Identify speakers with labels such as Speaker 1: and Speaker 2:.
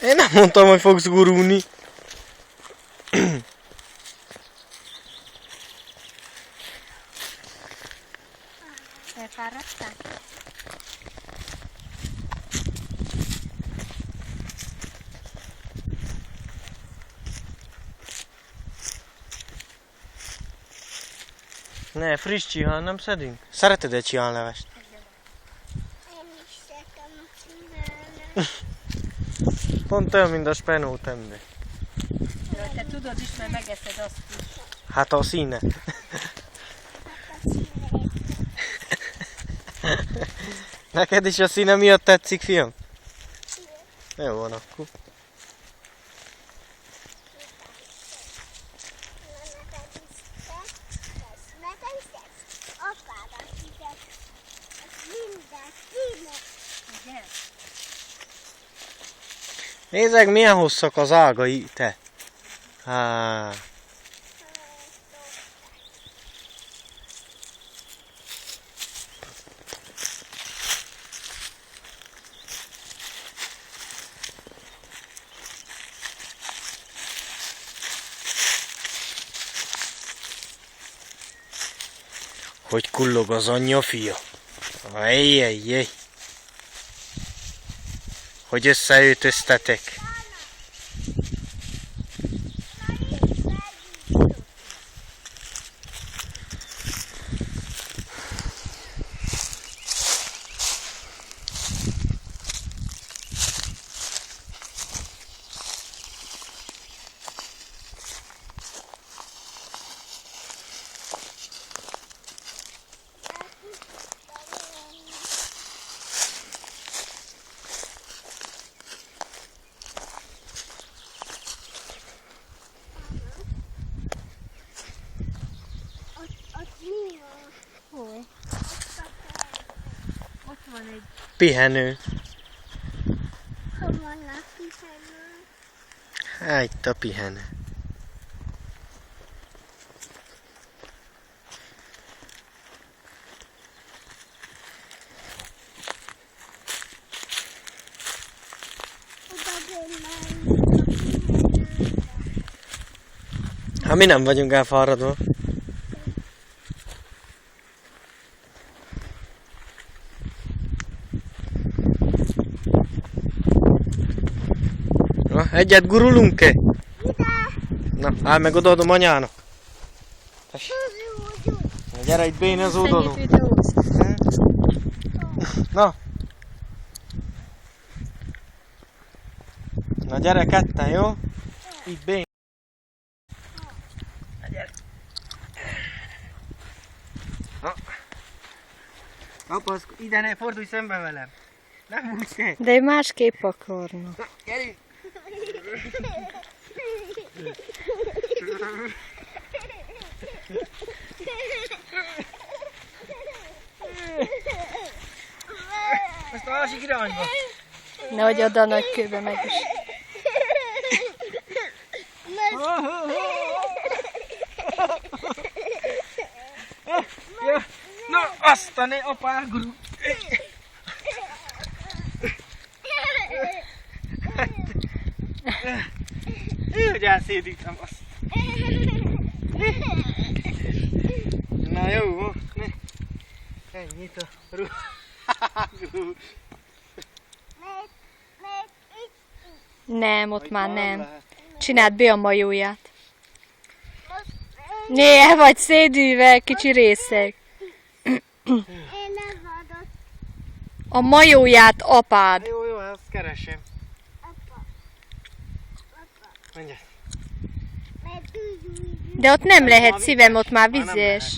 Speaker 1: Én nem mondtam, hogy fogsz gurulni.
Speaker 2: Elfáradtál?
Speaker 1: Ne, friss csihán nem szedünk? Szereted-e csihánlevest?
Speaker 3: Én is szeretem csinálni.
Speaker 1: Pont olyan, mint a spenót ember.
Speaker 2: Ja, te tudod is, mert megeszed azt is.
Speaker 1: Hát a színe. Neked is a színe miatt tetszik, fiam? Jó van akkor. Nézzek, milyen hosszak az ágai, te. Há. Hogy kullog az anyja fia. Ajjajjaj. Hogy összeütöztetek.
Speaker 2: Hol? Ott van egy...
Speaker 1: Pihenő.
Speaker 3: Hol van a pihenő?
Speaker 1: Hát itt a pihenő. Hát mi nem vagyunk elfáradva. Na, egyet gurulunk-e? Na, állj meg odaadom anyának. Tess. Na, gyere itt béni az oldalon. Na. Na gyere ketten, jó? Itt béni. Na gyere. Na. Apa, ide ne fordulj szembe velem. Nem úgy kell.
Speaker 2: De másképp akarna.
Speaker 1: Na, gyerünk. Azt a másik irányba.
Speaker 2: Nehogy oda a nagy kőbe meg is.
Speaker 1: Na, azt a ne, apa elgurul. Hogy elszédítem azt. Na jó, ne. Ennyit a rúgról.
Speaker 2: Nem, ott már nem. Csináld be a majóját. Né, el vagy szédülve, kicsi részek.
Speaker 3: Én nem adott.
Speaker 2: A majóját apád.
Speaker 1: Jó, jó, azt keresem.
Speaker 3: Apa.
Speaker 1: Mondja.
Speaker 2: De ott nem lehet, szívem, ott már vizes.